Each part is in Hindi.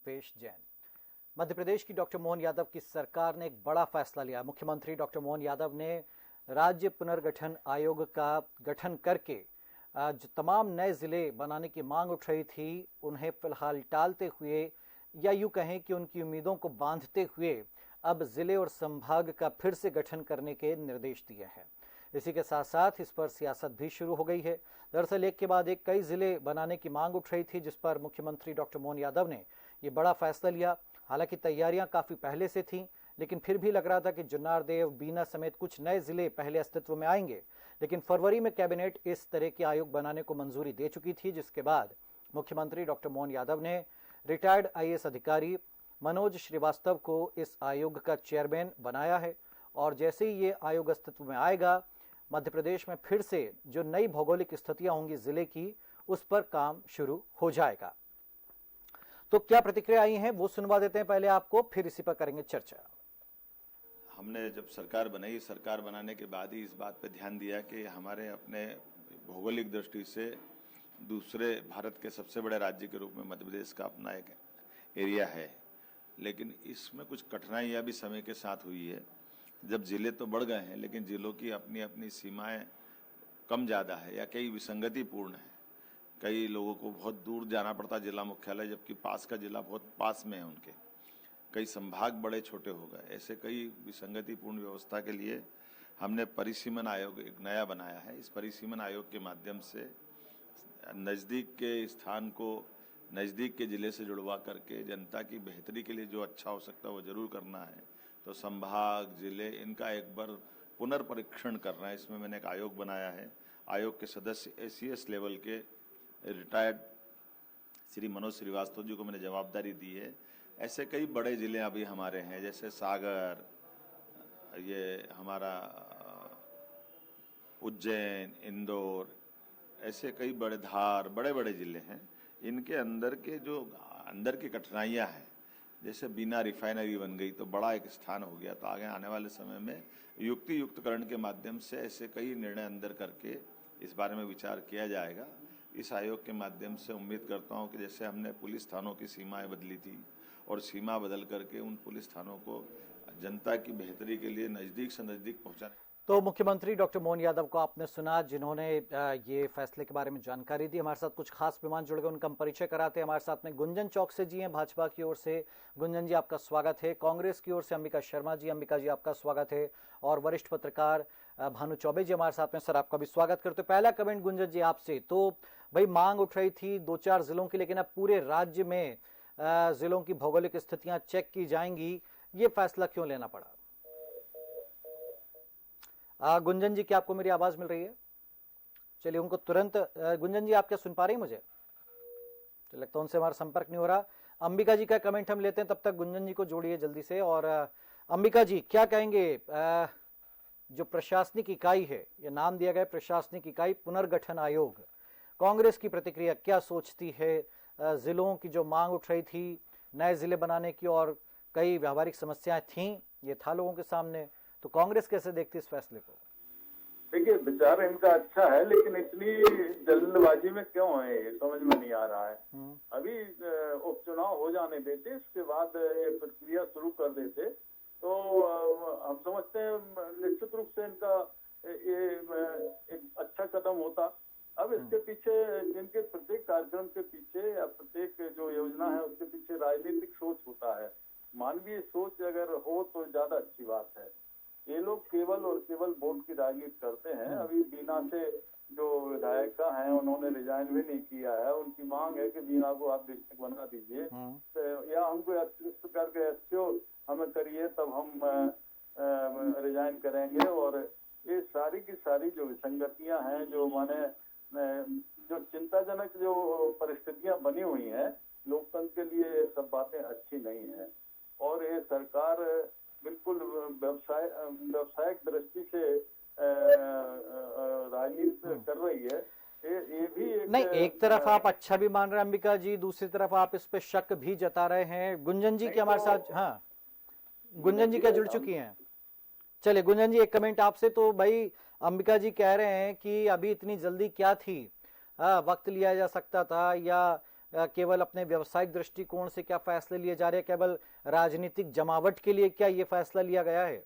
पेश जैन। मध्य प्रदेश की डॉक्टर मोहन यादव की सरकार ने एक बड़ा फैसला लिया। मुख्यमंत्री डॉक्टर मोहन यादव ने राज्य पुनर्गठन आयोग का गठन करके जो तमाम नए जिले बनाने की मांग उठ रही थी उन्हें फिलहाल टालते हुए या यूं कहें कि उनकी उम्मीदों को बांधते हुए अब जिले और संभाग का फिर से गठन करने के निर्देश दिए हैं। इसी के साथ साथ इस पर सियासत भी शुरू हो गई है। दरअसल एक के बाद एक कई जिले बनाने की मांग उठ रही थी, जिस पर मुख्यमंत्री डॉक्टर मोहन यादव ने ये बड़ा फैसला लिया। हालांकि तैयारियां काफी पहले से थीं, लेकिन फिर भी लग रहा था कि जुन्नार देव, बीना समेत कुछ नए जिले पहले अस्तित्व में आएंगे। लेकिन फरवरी में कैबिनेट इस तरह के आयोग बनाने को मंजूरी दे चुकी थी, जिसके बाद मुख्यमंत्री डॉक्टर मोहन यादव ने रिटायर्ड आईएएस अधिकारी मनोज श्रीवास्तव को इस आयोग का चेयरमैन बनाया है। और जैसे ही ये आयोग अस्तित्व में आएगा, मध्य प्रदेश में फिर से जो नई भौगोलिक स्थितियां होंगी जिले की, उस पर काम शुरू हो जाएगा। तो क्या प्रतिक्रिया आई हैं वो सुनवा देते हैं पहले आपको, फिर इसी पर करेंगे चर्चा। हमने जब सरकार बनाई, सरकार बनाने के बाद ही इस बात पे ध्यान दिया कि हमारे अपने भौगोलिक दृष्टि से दूसरे भारत के सबसे बड़े राज्य के रूप में मध्य प्रदेश का अपना एक एरिया है, लेकिन इसमें कुछ कठिनाइयां भी समय के साथ हुई है। जब जिले तो बढ़ गए हैं, लेकिन जिलों की अपनी अपनी सीमाएं कम ज़्यादा है या कई विसंगतिपूर्ण है। कई लोगों को बहुत दूर जाना पड़ता जिला मुख्यालय, जबकि पास का जिला बहुत पास में है उनके। कई संभाग बड़े छोटे हो गए। ऐसे कई विसंगतिपूर्ण व्यवस्था के लिए हमने परिसीमन आयोग एक नया बनाया है। इस परिसीमन आयोग के माध्यम से नज़दीक के स्थान को नज़दीक के जिले से जुड़वा करके जनता की बेहतरी के लिए जो अच्छा हो सकता है वो जरूर करना है। तो संभाग, जिले, इनका एक बार पुनर्परीक्षण करना है। इसमें मैंने एक आयोग बनाया है। आयोग के सदस्य एसीएस लेवल के रिटायर्ड श्री मनोज श्रीवास्तव जी को मैंने जवाबदारी दी है। ऐसे कई बड़े जिले अभी हमारे हैं, जैसे सागर, ये हमारा उज्जैन, इंदौर, ऐसे कई बड़े, धार, बड़े बड़े जिले हैं। इनके अंदर के जो अंदर की कठिनाइयां हैं, जैसे बिना रिफाइनरी बन गई तो बड़ा एक स्थान हो गया, तो आगे आने वाले समय में युक्तियुक्तकरण के माध्यम से ऐसे कई निर्णय अंदर करके इस बारे में विचार किया जाएगा। इस आयोग के माध्यम से उम्मीद करता हूं कि जैसे हमने पुलिस थानों की सीमाएं बदली थी और सीमा बदल करके उन पुलिस थानों को जनता की बेहतरी के लिए नजदीक से नजदीक पहुंचाने। तो मुख्यमंत्री डॉक्टर मोहन यादव को आपने सुना, जिन्होंने ये फैसले के बारे में जानकारी दी। हमारे साथ कुछ खास मेहमान जुड़ गए, उनका हम परिचय कराते हैं। हमारे साथ में गुंजन चौक से जी हैं, भाजपा की ओर से। गुंजन जी, आपका स्वागत है। कांग्रेस की ओर से अंबिका शर्मा जी, अंबिका जी आपका स्वागत है। और वरिष्ठ पत्रकार भानु चौबे जी हमारे साथ में। सर, आपका भी स्वागत करते हैं। पहला कमेंट गुंजन जी आपसे, तो भाई मांग उठ रही थी 2-4 जिलों की, लेकिन अब पूरे राज्य में जिलों की भौगोलिक स्थितियां चेक की जाएंगी, ये फैसला क्यों लेना पड़ा? गुंजन जी, क्या आपको मेरी आवाज मिल रही है? चलिए उनको तुरंत, गुंजन जी आप क्या सुन पा रही हैं मुझे? तो लगता है उनसे हमारा संपर्क नहीं हो रहा। अंबिका जी का कमेंट हम लेते हैं, तब तक गुंजन जी को जोड़िए जल्दी से। और अंबिका जी क्या कहेंगे, जो प्रशासनिक इकाई है, ये नाम दिया गया प्रशासनिक इकाई पुनर्गठन आयोग, कांग्रेस की प्रतिक्रिया क्या सोचती है? जिलों की जो मांग उठ रही थी नए जिले बनाने की और कई व्यावहारिक समस्याएं थीं, ये था लोगों के सामने, तो कांग्रेस कैसे देखती इस फैसले को? देखिए, विचार इनका अच्छा है, लेकिन इतनी जल्दबाजी में क्यों है ये समझ में नहीं आ रहा है। अभी उपचुनाव हो जाने देते, इसके बाद ये प्रक्रिया शुरू कर देते तो हम समझते हैं निश्चित रूप से इनका ये एक अच्छा कदम होता। अब इसके पीछे, जिनके प्रत्येक कार्यक्रम के पीछे या प्रत्येक जो योजना है उसके पीछे राजनीतिक सोच होता है। मानवीय सोच अगर हो तो ज्यादा अच्छी बात है। ये लोग केवल और केवल वोट की राजनीति करते हैं। अभी बीना से जो विधायिका हैं उन्होंने रिजाइन भी नहीं किया है। उनकी मांग है कि बीना को आप डिस्ट्रिक्ट बना दीजिए, तो या हमको इस प्रकार के एसओ हमें करिए, तब हम रिजाइन करेंगे। और ये सारी की सारी जो विसंगतियां हैं, जो माने जो चिंताजनक जो परिस्थितियां बनी हुई हैं लोकतंत्र के लिए, सब बातें अच्छी नहीं है। और ये सरकार बिल्कुल व्यवसायिक दृष्टि से राजनीति कर रही है। ये भी नहीं, एक तरफ आप अच्छा भी मान रहे हैं अंबिका जी, दूसरी तरफ आप इस पे शक भी जता रहे हैं। गुंजन जी क्या हमारे साथ? हाँ, गुंजन जी क्या जुड़ चुकी हैं? चलिए गुंजन जी, एक कमेंट आपसे। तो भाई अंबिका जी कह रहे हैं कि अभी इतनी जल्दी क्या थी, वक्त लिया जा सकता था, या केवल अपने व्यावसायिक दृष्टिकोण से क्या फैसले लिए जा रहे हैं, केवल राजनीतिक जमावट के लिए क्या ये फैसला लिया गया है?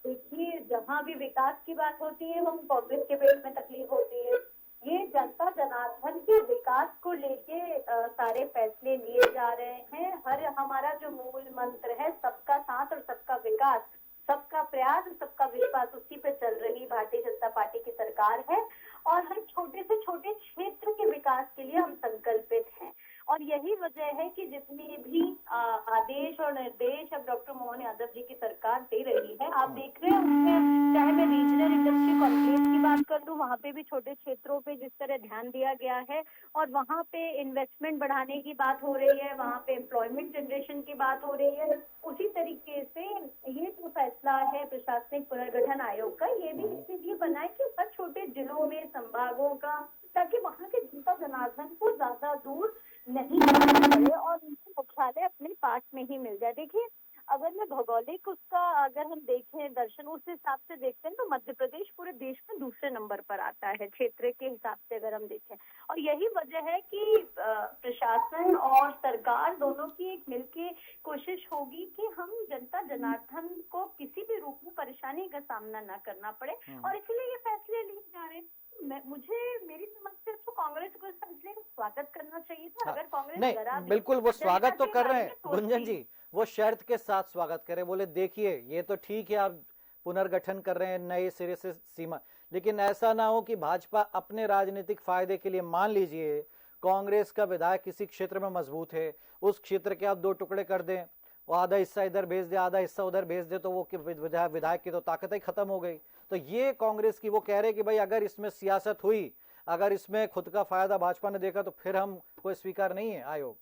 देखिए, जहाँ भी विकास की बात होती है वो कांग्रेस के पेट में तकलीफ होती है। ये जनता जनार्दन के विकास को लेके सारे फैसले लिए जा रहे हैं। हर हमारा जो मूल मंत्र है सबका साथ और सबका विकास, सबका प्रयास, सबका विश्वास, उसी पे चल रही भारतीय जनता पार्टी की सरकार है। और हर छोटे से छोटे क्षेत्र के विकास के लिए हम संकल्पित हैं। और यही वजह है कि जितनी भी आदेश और निर्देश अब डॉक्टर मोहन यादव जी की सरकार दे रही है, आप देख रहे हैं उसमें, चाहे मैं रीजनल इंडस्ट्री कॉन्क्लेव की बात कर लूं, वहाँ पे भी छोटे क्षेत्रों पे जिस तरह ध्यान दिया गया है और वहाँ पे इन्वेस्टमेंट बढ़ाने की बात हो रही है, वहाँ पे एम्प्लॉयमेंट जनरेशन की बात हो रही है। उसी तरीके से ये जो फैसला है प्रशासनिक पुनर्गठन आयोग का, ये भी इसलिए बना है कि हर छोटे जिलों में, संभागों का, ताकि वहाँ के जनता जनार्दन को ज्यादा दूर नहीं जाना पड़े और उनके मुख्यालय अपने पास में ही मिल जाए। देखिए, अगर मैं भौगोलिक उसका अगर हम देखें दर्शन, उस हिसाब से देखते हैं तो मध्य प्रदेश पूरे देश में दूसरे नंबर पर आता है क्षेत्र के हिसाब से अगर हम देखें। और यही वजह है कि प्रशासन और सरकार दोनों की एक मिलके कोशिश होगी कि हम जनता जनार्दन को किसी भी रूप में परेशानी का सामना न करना पड़े, और इसीलिए ये फैसले लिए जा रहे हैं। मेरी समझ से तो कांग्रेस को इस फैसले का स्वागत करना चाहिए था। अगर कांग्रेस नहीं, बिल्कुल वो स्वागत तो कर रहे हैं गुंजन जी, वो शर्त के साथ स्वागत करें। बोले देखिए ये तो ठीक है, आप पुनर्गठन कर रहे हैं नए सिरे से सीमा, लेकिन ऐसा ना हो कि भाजपा अपने राजनीतिक फायदे के लिए, मान लीजिए कांग्रेस का विधायक किसी क्षेत्र में मजबूत है, उस क्षेत्र के आप दो टुकड़े कर दें, वो आधा हिस्सा इधर भेज दे, आधा हिस्सा उधर भेज दे, तो वो विधायक की तो ताकत ही खत्म हो गई। तो ये कांग्रेस की, वो कह रहे कि भाई अगर इसमें सियासत हुई, अगर इसमें खुद का फायदा भाजपा ने देखा तो फिर हम कोई स्वीकार नहीं है आयोग।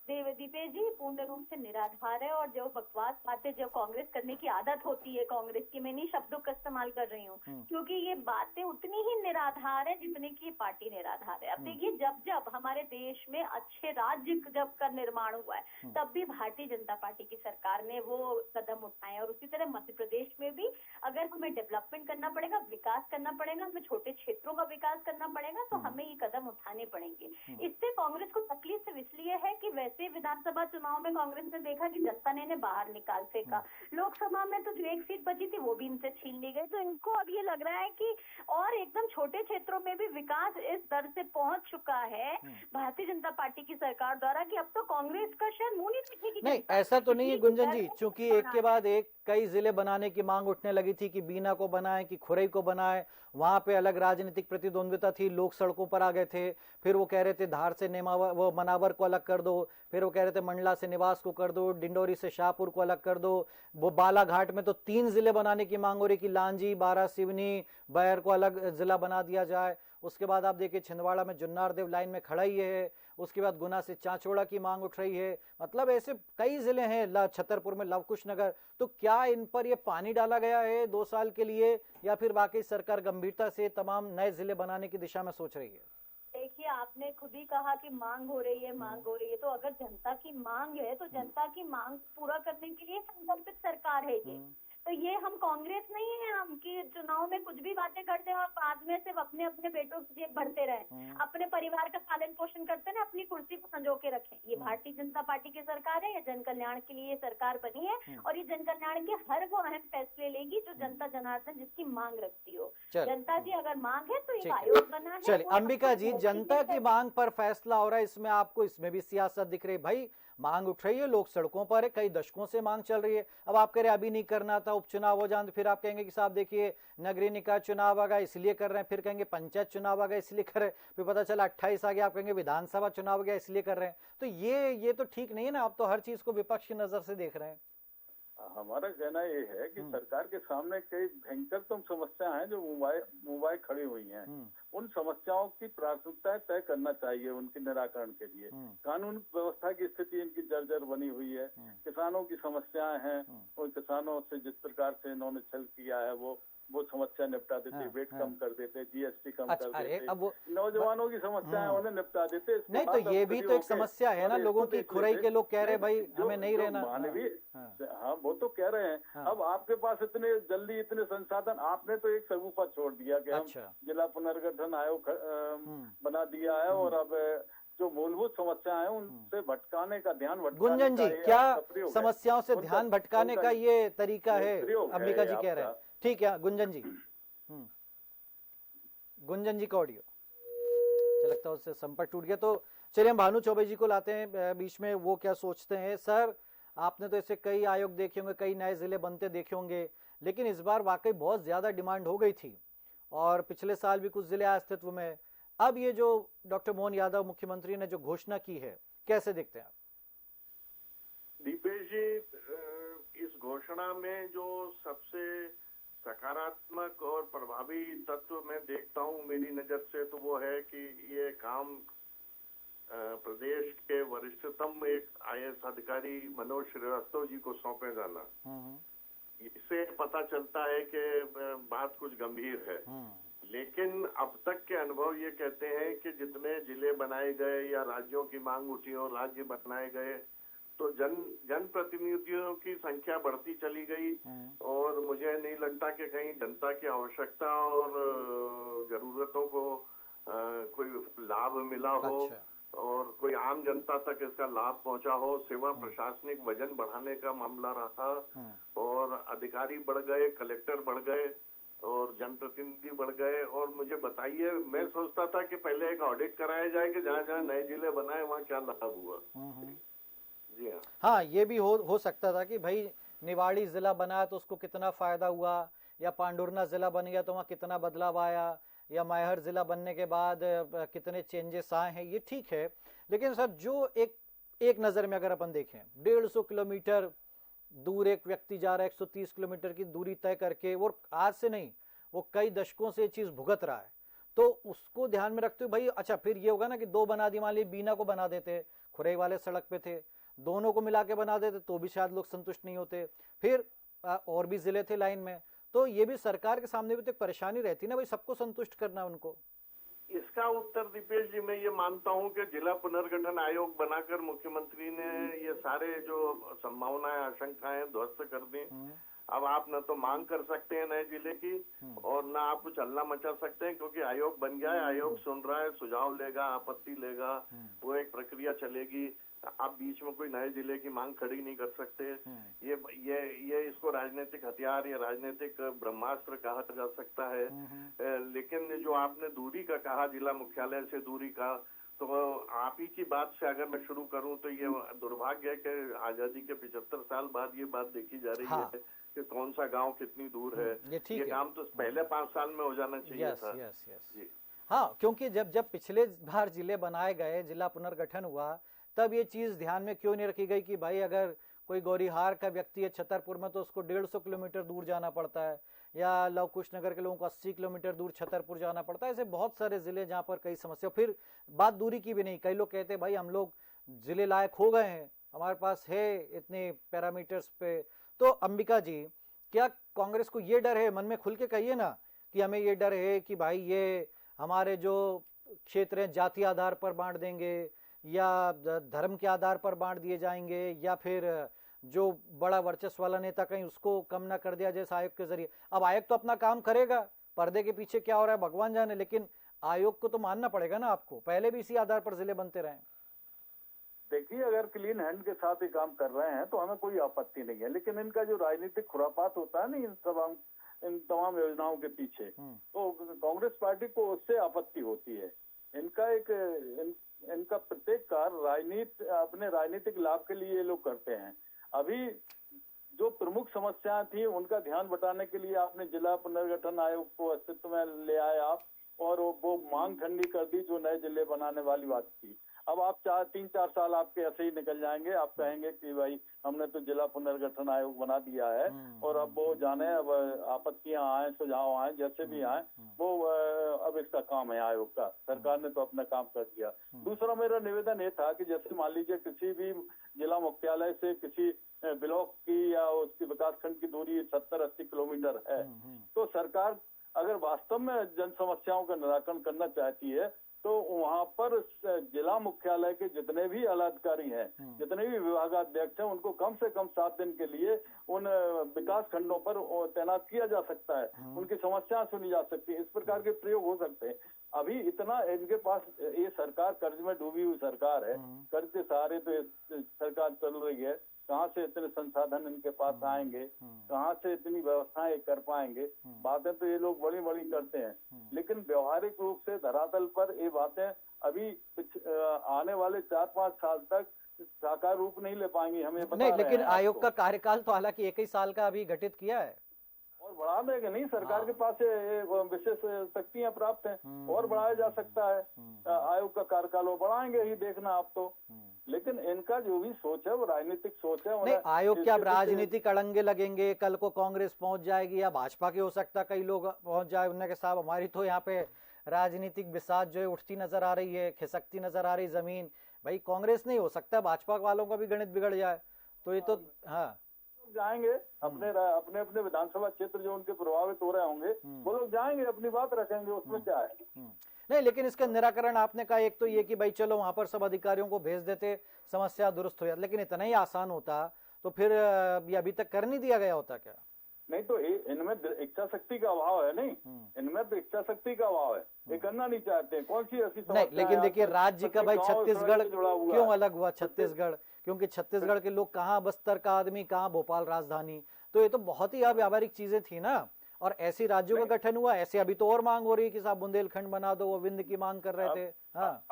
दीपेश जी, पूर्ण रूप से निराधार है। और जो बकवास बातें जो कांग्रेस करने की आदत होती है कांग्रेस की, मैं इन्हीं शब्दों का इस्तेमाल कर रही हूँ, क्योंकि ये बातें उतनी ही निराधार है जितनी की पार्टी निराधार है। अब देखिए, जब हमारे देश में अच्छे राज्य जब का निर्माण हुआ है, तब भी भारतीय जनता पार्टी की सरकार ने वो कदम उठाए। और उसी तरह मध्य प्रदेश में भी अगर हमें डेवलपमेंट करना पड़ेगा, विकास करना पड़ेगा, हमें छोटे क्षेत्रों का विकास करना पड़ेगा, तो हमें ये कदम उठाने पड़ेंगे। इससे कांग्रेस को तकलीफ सिर्फ इसलिए है कि वैसे विधानसभा चुनाव में कांग्रेस ने देखा कि जनता ने इन्हें बाहर निकाल फेंका, लोकसभा में तो जो एक सीट बची थी वो भी इनसे छीन ली गई। तो इनको अब ये लग रहा है कि और एकदम छोटे क्षेत्रों में भी विकास इस दर से पहुंच चुका है भारतीय जनता पार्टी की सरकार द्वारा कि अब तो कांग्रेस का शायद मुंह नहीं दिखेगी। नहीं, ऐसा तो नहीं है गुंजन जी, क्योंकि एक के बाद एक कई जिले बनाने की मांग उठने लगी थी कि बीना को बनाए, कि खुरई को बनाए, वहां पे अलग राजनीतिक प्रतिद्वंद्विता थी, लोग सड़कों पर आ गए थे। फिर वो कह रहे थे धार से वो मनावर को अलग कर दो, फिर वो कह रहे थे मंडला से निवास को कर दो, डिंडोरी से शाहपुर को अलग कर दो। वो बालाघाट में तो 3 जिले बनाने की मांग हो रही कि लांजी, बारा सिवनी, बैर को अलग जिला बना दिया जाए। उसके बाद आप देखिए छिंदवाड़ा में जुन्नार देव लाइन में खड़ा ही है, उसके बाद गुना से चांचोड़ा की मांग उठ रही है। मतलब ऐसे कई जिले हैं, छतरपुर में लवकुश नगर। तो क्या इन पर ये पानी डाला गया है 2 साल के लिए, या फिर वाकई सरकार गंभीरता से तमाम नए जिले बनाने की दिशा में सोच रही है? देखिए, आपने खुद ही कहा कि मांग हो रही है, मांग हो रही है, तो अगर जनता की मांग है तो जनता की मांग पूरा करने के लिए संकल्पित सरकार है ये। तो ये हम कांग्रेस नहीं है हम कि चुनाव में कुछ भी बातें करते हैं और बाद में सिर्फ अपने अपने बेटों की जेब भरते रहे, अपने परिवार का पालन पोषण करते हैं, अपनी कुर्सी को संजो के रखें। ये भारतीय जनता पार्टी की सरकार है, ये जन कल्याण के लिए सरकार बनी है, और ये जन कल्याण के हर वो अहम फैसले लेगी जो जनता जनार्दन जिसकी मांग रखती हो। जनता जी अगर मांग है तो एक आयोग बना है। चलिए अंबिका जी, जनता की मांग पर फैसला हो रहा है, इसमें आपको इसमें भी सियासत दिख रही है? भाई मांग उठ रही है, लोग सड़कों पर है, कई दशकों से मांग चल रही है। अब आप कह रहे हैं अभी नहीं करना था, उपचुनाव हो जाए, फिर आप कहेंगे कि साहब देखिए नगरीय निकाय चुनाव आ गया इसलिए कर रहे हैं, फिर कहेंगे पंचायत चुनाव आ गया इसलिए कर रहे हैं, फिर पता चला 28 आ गया, आप कहेंगे विधानसभा चुनाव आ गया इसलिए कर रहे हैं। तो ये तो ठीक नहीं है ना, आप तो हर चीज को विपक्ष की नजर से देख रहे हैं। हमारा कहना ये है कि सरकार के सामने कई भयंकरतम समस्याएं हैं जो मुंबई खड़ी हुई हैं। उन समस्याओं की प्राथमिकताएं तय करना चाहिए उनके निराकरण के लिए। कानून व्यवस्था की स्थिति इनकी जर्जर बनी हुई है, किसानों की समस्याएं हैं, और किसानों से जिस प्रकार से इन्होंने छल किया है वो वो समस्या निपटा देते, हाँ, वेट हाँ। कम कर देते, जीएसटी कम अच्छा, कर अरे देते, अब वो नौजवानों की समस्याएं उन्हें निपटा देते। इसके नहीं, तो बाद अब ये भी फ्री तो एक होके समस्या है और ना, इसको लोगों की देख खुराई लेते। के लोग कह रहे नहीं, भाई हमें नहीं जो रहना। मानवीय, हाँ, हाँ वो तो कह रहे हैं। हाँ। अब आपके पास इतने जल्दी इतने संसाधन, आपने तो एक सगुफा छोड़ दिया कि हम अच्छा। जिला पुनर्गठन आयोग हम्म। बना दिया है, और अब जो मूलभूत समस्याएं हैं उनसे भटकाने का, ध्यान भटकाने गुंजन का जी, ये क्या आपका प्रयोग है। समस्याओं से उनका- ध्यान भटकाने उनका का ये तरीका है? प्रयोग है अंबिका जी ये कह रहे हैं। आपका। ठीक है गुंजन जी। गुंजन जी का ऑडियो मुझे लगता है उससे संपर्क टूट गया। तो चलिए हम भानु चौबे जी को लाते हैं बीच में, वो क्या सोचते हैं। सर, आपने तो ऐसे कई आयोग देखे होंगे, कई नए जिले बनते देखे होंगे, लेकिन इस बार वाकई बहुत ज्यादा डिमांड हो गई थी और पिछले साल भी कुछ जिले अस्तित्व में। अब ये जो डॉक्टर मोहन यादव मुख्यमंत्री ने जो घोषणा की है, कैसे देखते हैं आप? दीपेश जी, इस घोषणा में जो सबसे सकारात्मक और प्रभावी तत्व मैं देखता हूं मेरी नजर से, तो वो है कि ये काम प्रदेश के वरिष्ठतम एक आईएएस अधिकारी मनोज श्रीवास्तव जी को सौंपे जाना, इससे पता चलता है कि बात कुछ गंभीर है। लेकिन अब तक के अनुभव ये कहते हैं कि जितने जिले बनाए गए या राज्यों की मांग उठी और राज्य बनाए गए, तो जनप्रतिनिधियों की संख्या बढ़ती चली गई और मुझे नहीं लगता कि कहीं जनता की आवश्यकता और जरूरतों को कोई लाभ मिला हो। अच्छा। और कोई आम जनता तक इसका लाभ पहुंचा हो। सेवा प्रशासनिक वजन बढ़ाने का मामला रहा और अधिकारी बढ़ गए, कलेक्टर बढ़ गए और जनप्रतिनिधि बढ़ गए। और मुझे बताइए, मैं सोचता था कि पहले एक ऑडिट कराया जाए कि जहाँ जहाँ नए जिले बनाए वहाँ क्या लाभ हुआ। जी हाँ। हाँ, ये भी हो सकता था कि भाई निवाड़ी जिला बनाया तो उसको कितना फायदा हुआ, या पांडुरना जिला बन गया तो वहाँ कितना बदलाव आया, या मैहर जिला बनने के बाद कितने चेंजेस आए हैं, ये ठीक है। लेकिन सर, जो एक नजर में अगर अपन देखें, 150 किलोमीटर दूर एक व्यक्ति जा रहा है, 130 किलोमीटर की दूरी तय करके, वो आज से नहीं, वो कई दशकों से ये चीज भुगत रहा है, तो उसको ध्यान में रखते हुए भाई, अच्छा फिर ये होगा ना कि दो बना दी, मान ली बीना को बना देते, खुरई वाले सड़क पे थे, दोनों को मिला के बना देते तो भी शायद लोग संतुष्ट नहीं होते। फिर और भी जिले थे लाइन में, तो ये भी सरकार के सामने भी तो एक परेशानी रहती ना भाई, सबको संतुष्ट करना उनको। इसका उत्तर दीपेश जी, मैं ये मानता हूं कि जिला पुनर्गठन आयोग बनाकर मुख्यमंत्री ने ये सारे जो संभावनाएं, आशंकाएं ध्वस्त कर दी। अब आप न तो मांग कर सकते हैं नए जिले की और न आप कुछ हल्ला मचा सकते हैं, क्योंकि आयोग बन गया है, आयोग सुन रहा है, सुझाव लेगा, आपत्ति लेगा, वो एक प्रक्रिया चलेगी। आप बीच में कोई नए जिले की मांग खड़ी नहीं कर सकते। ये इसको राजनीतिक हथियार या राजनीतिक ब्रह्मास्त्र कहा जा सकता है। लेकिन जो आपने दूरी का कहा, जिला मुख्यालय से दूरी का, तो आप ही की बात से अगर मैं शुरू करूं तो ये दुर्भाग्य है कि आजादी के 75 साल बाद ये बात देखी जा रही है कि कौन सा गांव कितनी दूर है। ये काम तो पहले 5 साल में हो जाना चाहिए था। जी हाँ, क्योंकि जब पिछले बार जिले बनाए गए, जिला पुनर्गठन हुआ, तब ये चीज ध्यान में क्यों नहीं रखी गई कि भाई अगर कोई गौरीहार का व्यक्ति है छतरपुर में तो उसको 150 किलोमीटर दूर जाना पड़ता है, या लव कुश नगर के लोगों को 80 किलोमीटर दूर छतरपुर जाना पड़ता है। ऐसे बहुत सारे जिले जहाँ पर कई समस्या, फिर बात दूरी की भी नहीं, कई लोग कहते हैं भाई हम लोग जिले लायक हो गए हैं, हमारे पास है इतने पैरामीटर्स पे। तो अंबिका जी, क्या कांग्रेस को ये डर है, मन में खुल के कहिए ना, कि हमें ये डर है कि भाई ये हमारे जो क्षेत्र हैं जाति आधार पर बांट देंगे, या धर्म के आधार पर बांट दिए जाएंगे, या फिर जो बड़ा वर्चस्व वाला नेता कहीं उसको कम ना कर दिया जैसे आयोग के जरिए। अब आयोग तो अपना काम करेगा, पर्दे के पीछे क्या हो रहा है भगवान जाने, लेकिन आयोग को तो मानना पड़ेगा ना आपको, पहले भी इसी आधार पर जिले बनते रहे। देखिए, अगर क्लीन हैंड के साथ ये काम कर रहे हैं तो हमें कोई आपत्ति नहीं है, लेकिन इनका जो राजनीतिक खुरापात होता है ना इन तमाम योजनाओं के पीछे, तो कांग्रेस पार्टी को उससे आपत्ति होती है। इनका प्रत्येक कार्य अपने राजनीतिक लाभ के लिए ये लोग करते हैं। अभी जो प्रमुख समस्याएं थी उनका ध्यान बटाने के लिए आपने जिला पुनर्गठन आयोग को अस्तित्व में ले आए आप, और वो मांग ठंडी कर दी जो नए जिले बनाने वाली बात थी। अब आप 3-4 साल आपके ऐसे ही निकल जाएंगे, आप कहेंगे कि भाई हमने तो जिला पुनर्गठन आयोग बना दिया है और अब वो जाने, अब आपत्तियां आए, सुझाव आए, जैसे भी आए, वो अब इसका काम है आयोग का, सरकार ने तो अपना काम कर दिया। दूसरा मेरा निवेदन ये था कि जैसे मान लीजिए किसी भी जिला मुख्यालय से किसी ब्लॉक की या उसकी विकासखंड की दूरी 70-80 किलोमीटर है, तो सरकार अगर वास्तव में जन समस्याओं का निराकरण करना चाहती है तो वहाँ पर जिला मुख्यालय के जितने भी आलाधिकारी हैं, जितने भी विभागाध्यक्ष हैं, उनको कम से कम 7 दिन के लिए उन विकास खंडों पर तैनात किया जा सकता है, उनकी समस्याएं सुनी जा सकती है, इस प्रकार के प्रयोग हो सकते हैं। अभी इतना इनके पास, ये सरकार कर्ज में डूबी हुई सरकार है, कर्ज के सहारे तो सरकार चल रही है, कहाँ से इतने संसाधन इनके पास आएंगे, कहाँ से इतनी व्यवस्थाएं कर पाएंगे। बातें तो ये लोग बड़ी बड़ी करते हैं, लेकिन व्यवहारिक रूप से धरातल पर ये बातें अभी आने वाले 4-5 साल तक साकार रूप नहीं ले पाएंगी, हमें पता नहीं। लेकिन आयोग का कार्यकाल तो हालांकि 1 ही साल का अभी गठित किया है और बढ़ा देंगे। नहीं, सरकार के पास विशेष शक्तियां प्राप्त हैं और बढ़ाया जा सकता है आयोग का कार्यकाल, वो बढ़ाएंगे ही, देखना आप तो। लेकिन इनका जो भी सोच है वो राजनीतिक सोच है। नहीं, आयोग क्या अब राजनीतिक अड़ंगे लगेंगे, कल को कांग्रेस पहुंच जाएगी या भाजपा के हो सकता है कई लोग पहुंच जाए, उन्होंने के साहब हमारी तो यहाँ पे राजनीतिक बिसात जो है उठती नजर आ रही है, खिसकती नजर आ रही जमीन। भाई कांग्रेस नहीं हो सकता, भाजपा वालों का भी गणित बिगड़ जाए, तो ये तो हाँ जाएंगे अपने अपने विधानसभा क्षेत्र जो उनके प्रभावित हो रहे होंगे, वो लोग जाएंगे, अपनी बात रखेंगे, उसमें क्या है। नहीं, लेकिन इसका निराकरण आपने कहा एक तो ये कि भाई चलो वहां पर सब अधिकारियों को भेज देते, समस्या दुरुस्त हो जाती, लेकिन इतना ही आसान होता तो फिर ये अभी तक कर नहीं दिया गया होता क्या? नहीं तो इनमें इच्छा शक्ति का अभाव है। नहीं, इनमें तो इच्छा शक्ति का अभाव है, ये करना नहीं चाहते। कौन सी ऐसी नहीं, लेकिन देखिए राज्य का भाई छत्तीसगढ़ क्यों अलग हुआ? छत्तीसगढ़ क्योंकि छत्तीसगढ़ के लोग कहाँ बस्तर का आदमी, कहाँ भोपाल राजधानी, तो ये तो बहुत ही व्यावहारिक चीजें थी ना। और ऐसी राज्यों का गठन हुआ, ऐसे अभी तो और मांग हो रही है कि साहब बुंदेलखंड बना दो, वो विंध्य की मांग कर रहे थे। हाँ,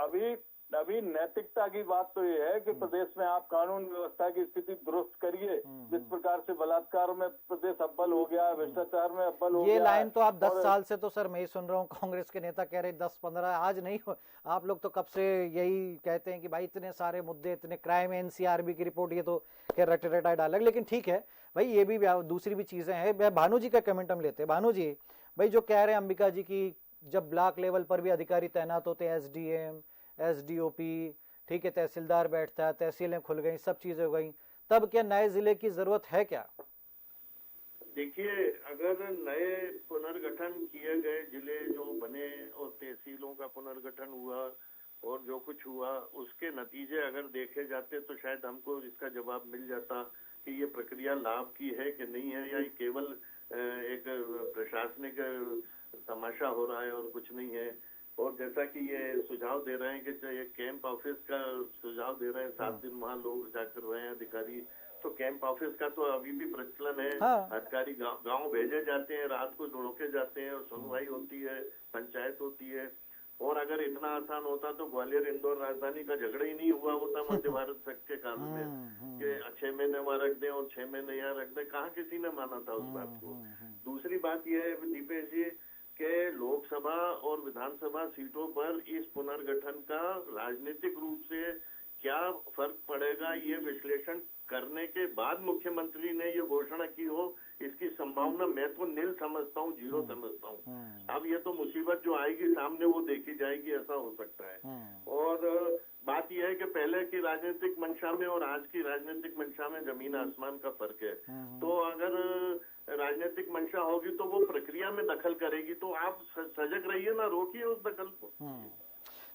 अभी नैतिकता की बात तो ये है कि प्रदेश में आप कानून व्यवस्था की स्थिति दुरुस्त करिए। जिस प्रकार से बलात्कार में प्रदेश अव्वल हो गया, भ्रष्टाचार में अव्वल हो गया। ये लाइन तो आप 10 साल से तो सर मैं ही सुन रहा हूँ, कांग्रेस के नेता कह रहे 10-15, आज नहीं हो, आप लोग तो कब से यही कहते हैं कि भाई इतने सारे मुद्दे, इतने क्राइम, एनसीआरबी की रिपोर्ट, ये तो क्या रटे डायलॉग। लेकिन ठीक है भाई, ये भी दूसरी भी चीजें हैं। भानु जी का कमेंट हम लेते हैं। भानु जी, भाई जो कह रहे हैं अंबिका जी की जब ब्लॉक लेवल पर भी अधिकारी तैनात होते हैं, एसडीएम, एसडीओपी, ठीक है, तहसीलदार बैठता है, तहसीलें खुल गई, सब चीजें हो गई, तब क्या नए जिले की जरूरत है क्या? देखिए, अगर नए पुनर्गठन किए गए जिले जो बने और तहसीलों का पुनर्गठन हुआ और जो कुछ हुआ, उसके नतीजे अगर देखे जाते तो शायद हमको इसका जवाब मिल जाता कि ये प्रक्रिया लाभ की है कि नहीं है, या केवल एक प्रशासनिक तमाशा हो रहा है और कुछ नहीं है। और जैसा कि ये सुझाव दे रहे हैं कि ये कैंप ऑफिस का सुझाव दे रहे हैं, 7 दिन वहाँ लोग जाकर रहे हैं अधिकारी, तो कैंप ऑफिस का तो अभी भी प्रचलन है। हाँ। अधिकारी गांव भेजे जाते हैं, रात को रोके जाते हैं और सुनवाई होती है, पंचायत होती है। और अगर इतना आसान होता तो ग्वालियर इंदौर राजधानी का झगड़ा ही नहीं हुआ होता मध्य भारत संघ के काल में कि 6 महीने वहाँ रख दें और 6 महीने यहाँ रख दें। कहाँ किसी ने माना था उस बात को। दूसरी बात यह है दीपेश जी के लोकसभा और विधानसभा सीटों पर इस पुनर्गठन का राजनीतिक रूप से क्या फर्क पड़ेगा, ये विश्लेषण करने के बाद मुख्यमंत्री ने ये घोषणा की हो, इसकी संभावना मैं तो नील समझता हूँ, 0 समझता हूँ। अब ये तो मुसीबत जो आएगी सामने वो देखी जाएगी, ऐसा हो सकता है। और बात यह है कि पहले की राजनीतिक मंशा में और आज की राजनीतिक मंशा में जमीन आसमान का फर्क है। तो अगर राजनीतिक मंशा होगी तो वो प्रक्रिया में दखल करेगी, तो आप सजग रहिए ना, रोकिए उस दखल को।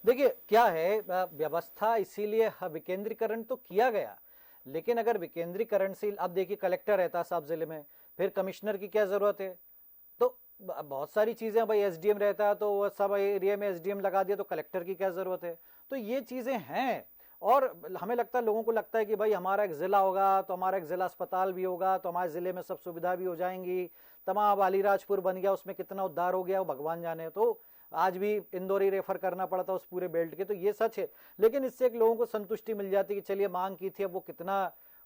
देखिए क्या है व्यवस्था, इसीलिए विकेंद्रीकरण तो किया गया, लेकिन अगर विकेंद्रीकरण से अब देखिए कलेक्टर रहता साहब जिले में, फिर कमिश्नर की क्या जरूरत है? तो बहुत सारी चीजें, भाई एसडीएम रहता है तो वो सब एरिया में एसडीएम लगा दिया, तो कलेक्टर की क्या जरूरत है? तो ये चीजें हैं। और हमें लगता है, लोगों को लगता है कि भाई हमारा एक जिला होगा तो हमारा एक जिला अस्पताल भी होगा, तो हमारे जिले में सब सुविधा भी हो जाएंगी। तमाम अलीराजपुर बन गया, उसमें कितना उद्धार हो गया वो भगवान जाने। तो आज भी इंदौर ही रेफर करना पड़ता उस पूरे बेल्ट के, तो ये सच है। लेकिन इससे एक लोगों को संतुष्टि मिल जाती कि चलिए मांग की थी, अब वो कितना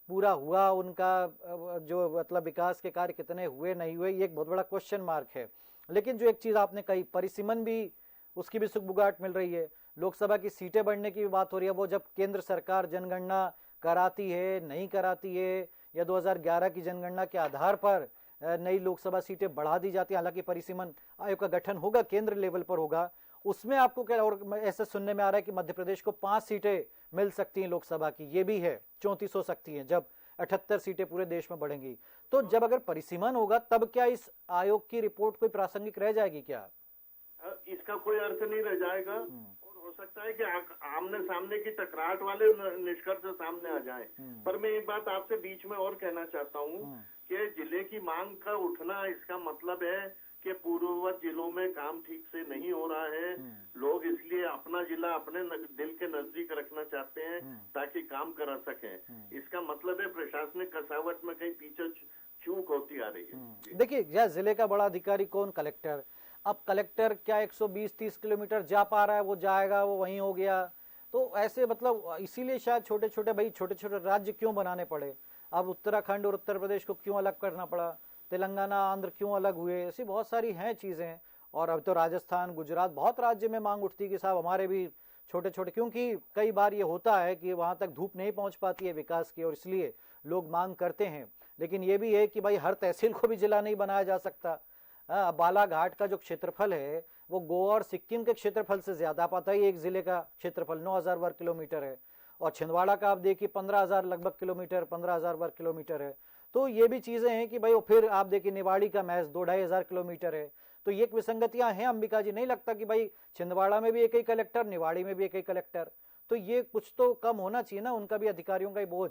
पूरा हुआ, उनका जो मतलब विकास के कार्य कितने हुए नहीं हुए, ये एक बहुत बड़ा क्वेश्चन मार्क है। लेकिन जो एक चीज आपने कही, परिसीमन भी उसकी भी सुगबुगाहट मिल रही है। लोकसभा की सीटें बढ़ने की भी बात हो रही है। वो जब केंद्र सरकार जनगणना कराती है, नहीं कराती है, या 2011 की जनगणना के आधार पर नई लोकसभा सीटें बढ़ा दी जाती है, हालांकि परिसीमन आयोग का गठन होगा, केंद्र लेवल पर होगा, उसमें आपको क्या, और ऐसे सुनने में आ रहा है कि मध्य प्रदेश को 5 सीटें मिल सकती हैं लोकसभा की, ये भी है 34 हो सकती हैं जब 78 सीटें पूरे देश में बढ़ेंगी। तो जब अगर परिसीमन होगा तब क्या इस आयोग की रिपोर्ट कोई प्रासंगिक रह जाएगी क्या? इसका कोई अर्थ नहीं रह जाएगा, और हो सकता है कि आमने सामने की टकराहट वाले निष्कर्ष सामने आ जाएं। पर मैं एक बात आपसे बीच में और कहना चाहता हूं कि जिले की मांग का उठना, इसका मतलब है कि पूर्ववत जिलों में काम ठीक से नहीं हो रहा है। लोग इसलिए अपना जिला अपने दिल के नजदीक रखना चाहते हैं ताकि काम करा सकें। इसका मतलब है प्रशासनिक कसावट में कहीं पीछे चूक होती आ रही है। देखिए, जिले का बड़ा अधिकारी कौन? कलेक्टर। अब कलेक्टर क्या 120-30 किलोमीटर जा पा रहा है? वो जाएगा, वो वहीं हो गया। तो ऐसे मतलब इसीलिए शायद छोटे छोटे राज्य क्यों बनाने पड़े? अब उत्तराखंड और उत्तर प्रदेश को क्यों अलग करना पड़ा? तेलंगाना, आंध्र क्यों अलग हुए? ऐसी बहुत सारी हैं चीजें। और अब तो राजस्थान, गुजरात, बहुत राज्य में मांग उठती है कि साहब हमारे भी छोटे छोटे, क्योंकि कई बार ये होता है कि वहां तक धूप नहीं पहुंच पाती है विकास की, और इसलिए लोग मांग करते हैं। लेकिन ये भी है कि भाई हर तहसील को भी जिला नहीं बनाया जा सकता। बालाघाट का जो क्षेत्रफल है वो गोवा और सिक्किम के क्षेत्रफल से ज्यादा, पता ही एक जिले का क्षेत्रफल 9,000 वर्ग किलोमीटर है, और छिंदवाड़ा का आप देखिए 15,000 लगभग किलोमीटर, 15,000 वर्ग किलोमीटर है। तो ये भी चीजें हैं कि भाई फिर आप देखिए निवाड़ी का महज 2-2,500 किलोमीटर है। तो ये विसंगतियां हैं अंबिका जी। नहीं लगता कि भाई छिंदवाड़ा में भी एक ही कलेक्टर, निवाड़ी में भी एक ही कलेक्टर? तो ये कुछ तो कम होना चाहिए ना उनका भी, अधिकारियों का ही बोझ।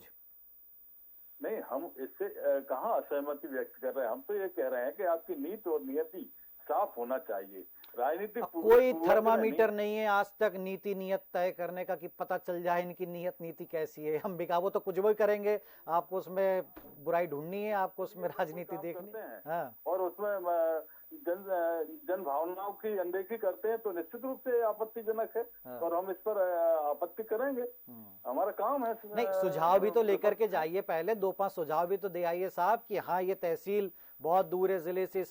नहीं, हम इससे कहाँ असहमति व्यक्त कर रहे हैं। हम तो ये कह रहे हैं कि आपकी नीति और नियति साफ होना चाहिए। राजनीति कोई थर्मामीटर नहीं है आज तक नीति नियत तय करने का कि पता चल जाए इनकी नियत नीति कैसी है। अंबिका वो तो कुछ भी करेंगे, आपको उसमें बुराई ढूंढनी है, आपको उसमें राजनीति देखनी है। हाँ। और उसमें जन भावनाओं की अनदेखी करते हैं तो निश्चित रूप से आपत्तिजनक है। हाँ। और हम इस पर आपत्ति करेंगे, हमारा काम है। नहीं, सुझाव भी तो लेकर के जाइए, पहले 2-5 सुझाव भी तो दे आइए साहब कि हाँ ये तहसील बहुत दूर है जिले से,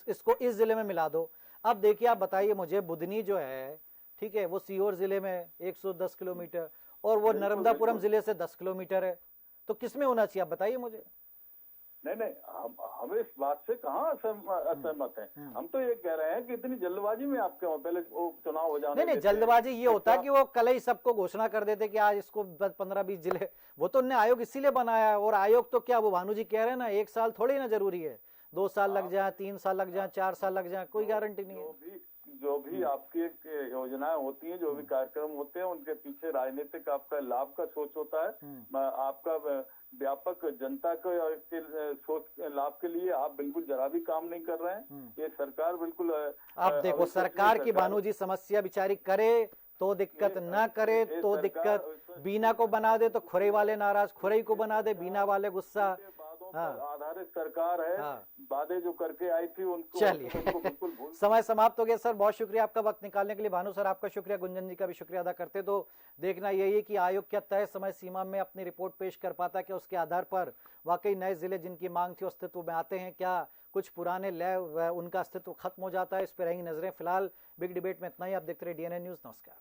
इसको इस जिले में मिला दो। अब देखिए, आप बताइए मुझे, बुधनी जो है, ठीक है, वो सीहोर जिले में 110 किलोमीटर, और वो नर्मदापुरम जिले से 10 किलोमीटर है। तो किसमें होना चाहिए आप बताइए मुझे। नहीं, हम इस बात से कहाँ असहमत हैं। हम तो ये कह रहे हैं कि इतनी जल्दबाजी में आप क्यों, पहले चुनाव हो जाने। नहीं, जल्दबाजी ये होता है कि वो कल ही सबको घोषणा कर देते कि आज इसको 15-20 जिले। वो तो उन्होंने आयोग इसीलिए बनाया है, और आयोग तो क्या, वो भानु जी कह रहे हैं ना, 1 साल थोड़ी ना जरूरी है, 2 साल लग जाए, 3 साल लग जाए, 4 साल लग जाए, कोई गारंटी नहीं है। जो भी आपकी योजनाएं होती हैं, जो भी कार्यक्रम होते हैं, उनके पीछे राजनीतिक आपका लाभ का सोच होता है। आपका व्यापक जनता के सोच लाभ के लिए आप बिल्कुल जरा भी काम नहीं कर रहे हैं। ये सरकार बिल्कुल, आप देखो सरकार की भानु जी समस्या बिचारी करे तो दिक्कत, ना करे तो दिक्कत। बीना को बना दे तो खुरई वाले नाराज, खुरई को बना दे बीना वाले गुस्सा। हाँ। आधारित सरकार है। हाँ। वादे जो करके आई थी उनको, चलिए समय समाप्त हो गया सर, बहुत शुक्रिया आपका वक्त निकालने के लिए। भानु सर आपका शुक्रिया, गुंजन जी का भी शुक्रिया अदा करते। तो देखना यही है कि आयोग क्या तय समय सीमा में अपनी रिपोर्ट पेश कर पाता है, कि उसके आधार पर वाकई नए जिले जिनकी मांग थी अस्तित्व में आते हैं, क्या कुछ पुराने लय उनका अस्तित्व खत्म हो जाता है। इस पर रहेंगी नजरें। फिलहाल बिग डिबेट में इतना ही। आप देखते रहिए DNN न्यूज। नमस्कार।